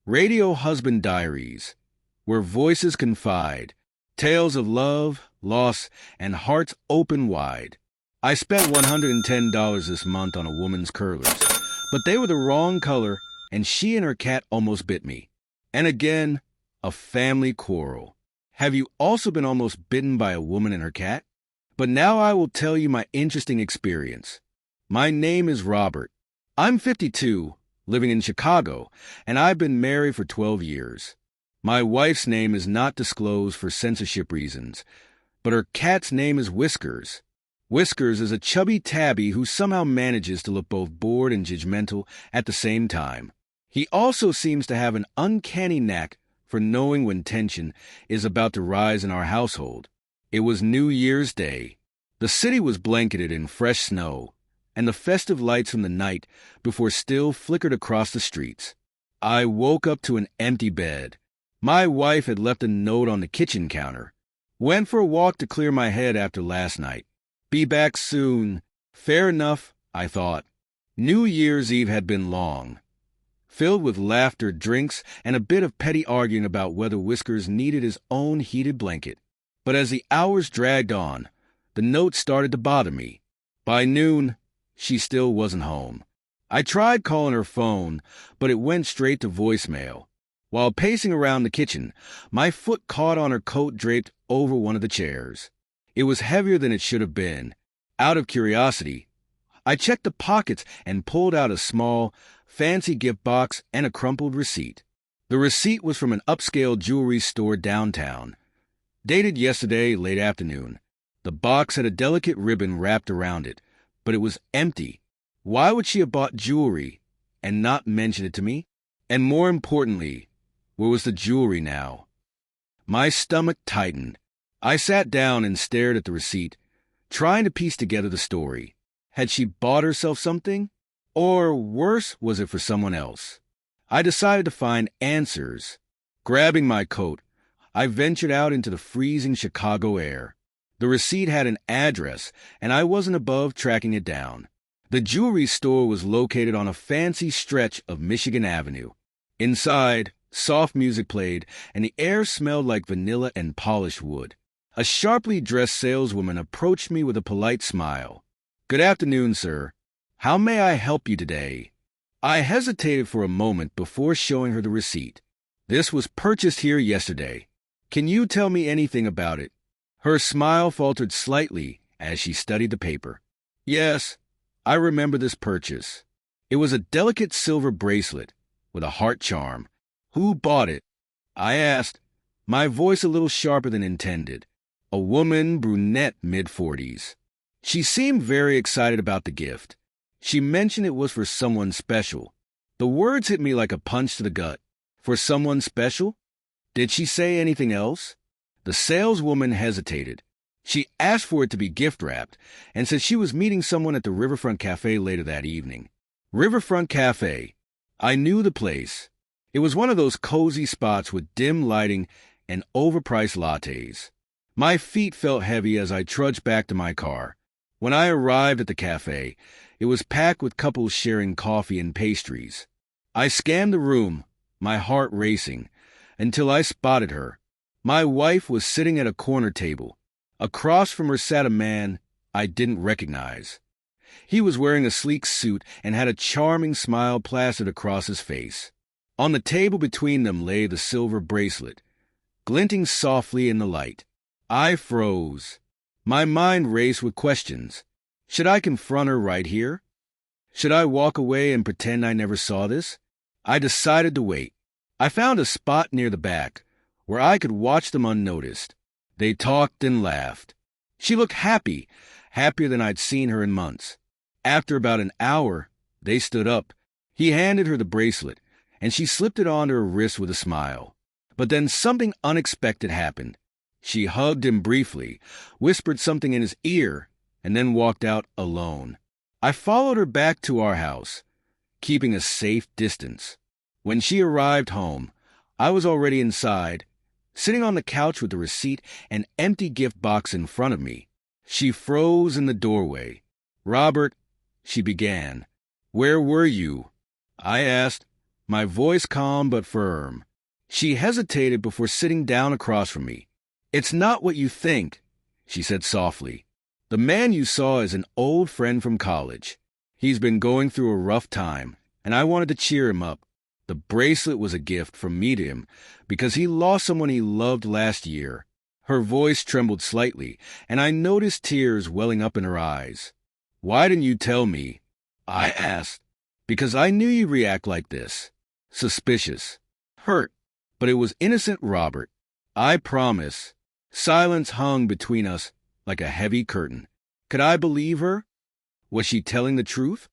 Radio Husband Diaries, where voices confide, tales of love, loss, and hearts open wide. I spent $110 this month on a woman's curlers, but they were the wrong color, and she and her cat almost bit me. And again, a family quarrel. Have you also been almost bitten by a woman and her cat? But now I will tell you my interesting experience. My name is Robert. I'm 52, living in Chicago, and I've been married for 12 years. My wife's name is not disclosed for censorship reasons, but her cat's name is Whiskers. Whiskers is a chubby tabby who somehow manages to look both bored and judgmental at the same time. He also seems to have an uncanny knack for knowing when tension is about to rise in our household. It was New Year's Day. The city was blanketed in fresh snow, and the festive lights from the night before still flickered across the streets. I woke up to an empty bed. My wife had left a note on the kitchen counter. Went for a walk to clear my head after last night. Be back soon. Fair enough, I thought. New Year's Eve had been long, filled with laughter, drinks, and a bit of petty arguing about whether Whiskers needed his own heated blanket. But as the hours dragged on, the note started to bother me. By noon, she still wasn't home. I tried calling her phone, but it went straight to voicemail. While pacing around the kitchen, my foot caught on her coat draped over one of the chairs. It was heavier than it should have been. Out of curiosity, I checked the pockets and pulled out a small, fancy gift box and a crumpled receipt. The receipt was from an upscale jewelry store downtown, dated yesterday late afternoon. The box had a delicate ribbon wrapped around it, but it was empty. Why would she have bought jewelry and not mention it to me? And more importantly, where was the jewelry now? My stomach tightened. I sat down and stared at the receipt, trying to piece together the story. Had she bought herself something? Or worse, was it for someone else? I decided to find answers. Grabbing my coat, I ventured out into the freezing Chicago air. The receipt had an address, and I wasn't above tracking it down. The jewelry store was located on a fancy stretch of Michigan Avenue. Inside, soft music played, and the air smelled like vanilla and polished wood. A sharply dressed saleswoman approached me with a polite smile. "Good afternoon, sir. How may I help you today?" I hesitated for a moment before showing her the receipt. "This was purchased here yesterday. Can you tell me anything about it?" Her smile faltered slightly as she studied the paper. "Yes, I remember this purchase. It was a delicate silver bracelet with a heart charm. Who bought it?" I asked, my voice a little sharper than intended. A woman, brunette, mid-40s. She seemed very excited about the gift. She mentioned it was for someone special. The words hit me like a punch to the gut. For someone special? Did she say anything else? The saleswoman hesitated. She asked for it to be gift-wrapped and said she was meeting someone at the Riverfront Café later that evening. Riverfront Café. I knew the place. It was one of those cozy spots with dim lighting and overpriced lattes. My feet felt heavy as I trudged back to my car. When I arrived at the cafe, it was packed with couples sharing coffee and pastries. I scanned the room, my heart racing, until I spotted her. My wife was sitting at a corner table. Across from her sat a man I didn't recognize. He was wearing a sleek suit and had a charming smile plastered across his face. On the table between them lay the silver bracelet, glinting softly in the light. I froze. My mind raced with questions. Should I confront her right here? Should I walk away and pretend I never saw this? I decided to wait. I found a spot near the back where I could watch them unnoticed. They talked and laughed. She looked happy, happier than I'd seen her in months. After about an hour, they stood up. He handed her the bracelet, and she slipped it onto her wrist with a smile. But then something unexpected happened. She hugged him briefly, whispered something in his ear, and then walked out alone. I followed her back to our house, keeping a safe distance. When she arrived home, I was already inside, sitting on the couch with the receipt and empty gift box in front of me. She froze in the doorway. "Robert," she began. "Where were you?" I asked, my voice calm but firm. She hesitated before sitting down across from me. "It's not what you think," she said softly. "The man you saw is an old friend from college. He's been going through a rough time, and I wanted to cheer him up. The bracelet was a gift from me to him because he lost someone he loved last year." Her voice trembled slightly, and I noticed tears welling up in her eyes. "Why didn't you tell me?" I asked. "Because I knew you'd react like this. Suspicious. Hurt. But it was innocent Robert. I promise." Silence hung between us like a heavy curtain. Could I believe her? Was she telling the truth?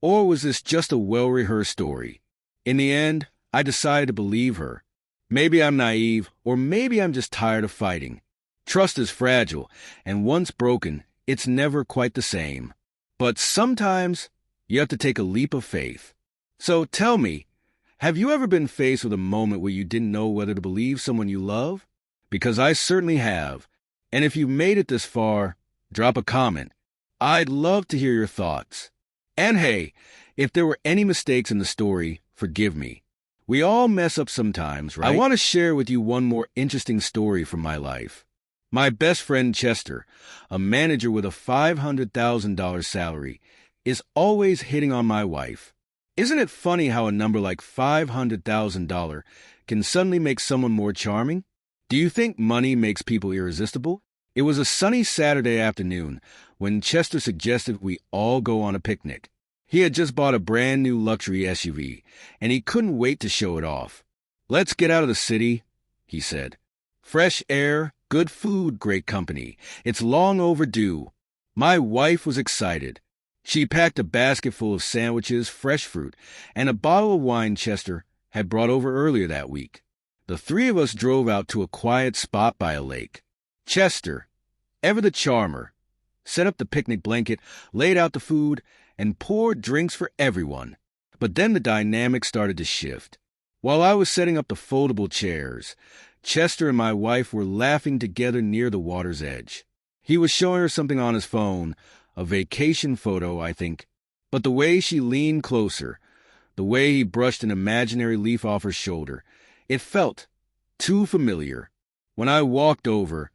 Or was this just a well-rehearsed story? In the end, I decided to believe her. Maybe I'm naive, or maybe I'm just tired of fighting. Trust is fragile, and once broken, it's never quite the same. But sometimes, you have to take a leap of faith. So tell me, have you ever been faced with a moment where you didn't know whether to believe someone you love? Because I certainly have. And if you've made it this far, drop a comment. I'd love to hear your thoughts. And hey, if there were any mistakes in the story, forgive me. We all mess up sometimes, right? I want to share with you one more interesting story from my life. My best friend Chester, a manager with a $500,000 salary, is always hitting on my wife. Isn't it funny how a number like $500,000 can suddenly make someone more charming? Do you think money makes people irresistible? It was a sunny Saturday afternoon when Chester suggested we all go on a picnic. He had just bought a brand new luxury SUV, and he couldn't wait to show it off. "Let's get out of the city," he said. "Fresh air, good food, great company. It's long overdue." My wife was excited. She packed a basket full of sandwiches, fresh fruit, and a bottle of wine Chester had brought over earlier that week. The three of us drove out to a quiet spot by a lake. Chester, ever the charmer, set up the picnic blanket, laid out the food, and poured drinks for everyone. But then the dynamic started to shift. While I was setting up the foldable chairs, Chester and my wife were laughing together near the water's edge. He was showing her something on his phone, a vacation photo, I think. But the way she leaned closer, the way he brushed an imaginary leaf off her shoulder, it felt too familiar. When I walked over,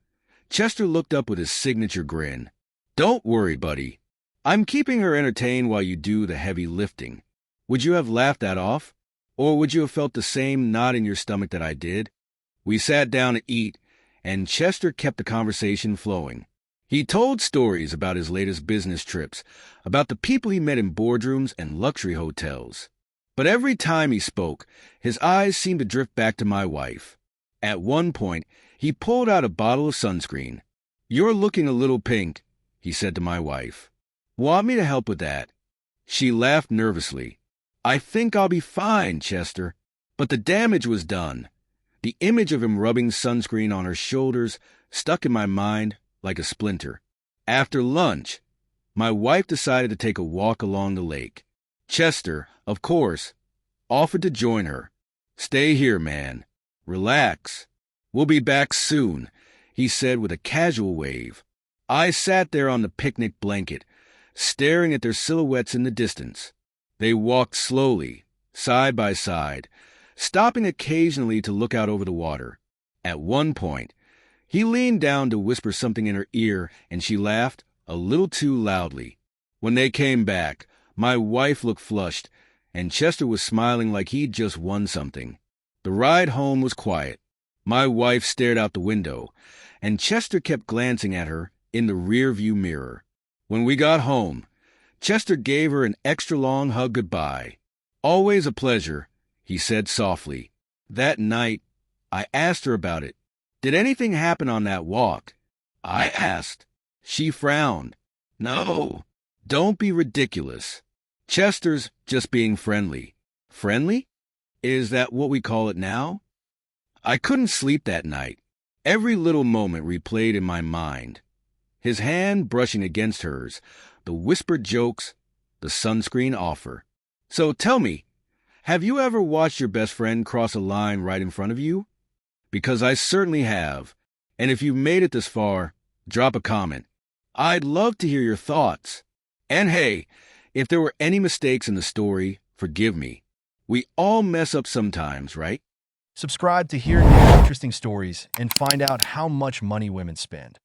Chester looked up with his signature grin. "Don't worry, buddy. I'm keeping her entertained while you do the heavy lifting." Would you have laughed that off? Or would you have felt the same knot in your stomach that I did? We sat down to eat, and Chester kept the conversation flowing. He told stories about his latest business trips, about the people he met in boardrooms and luxury hotels. But every time he spoke, his eyes seemed to drift back to my wife. At one point, he pulled out a bottle of sunscreen. "You're looking a little pink," he said to my wife. "Want me to help with that?" She laughed nervously. "I think I'll be fine, Chester." But the damage was done. The image of him rubbing sunscreen on her shoulders stuck in my mind like a splinter. After lunch, my wife decided to take a walk along the lake. Chester, of course, offered to join her. "Stay here, man. Relax. We'll be back soon," he said with a casual wave. I sat there on the picnic blanket, staring at their silhouettes in the distance. They walked slowly, side by side, stopping occasionally to look out over the water. At one point, he leaned down to whisper something in her ear, and she laughed a little too loudly. When they came back, my wife looked flushed, and Chester was smiling like he'd just won something. The ride home was quiet. My wife stared out the window, and Chester kept glancing at her in the rearview mirror. When we got home, Chester gave her an extra-long hug goodbye. "Always a pleasure," he said softly. That night, I asked her about it. "Did anything happen on that walk?" I asked. She frowned. "No, don't be ridiculous. Chester's just being friendly." "Friendly? Is that what we call it now?" I couldn't sleep that night. Every little moment replayed in my mind. His hand brushing against hers, the whispered jokes, the sunscreen offer. So tell me, have you ever watched your best friend cross a line right in front of you? Because I certainly have. And if you've made it this far, drop a comment. I'd love to hear your thoughts. And hey, if there were any mistakes in the story, forgive me. We all mess up sometimes, right? Subscribe to hear new interesting stories and find out how much money women spend.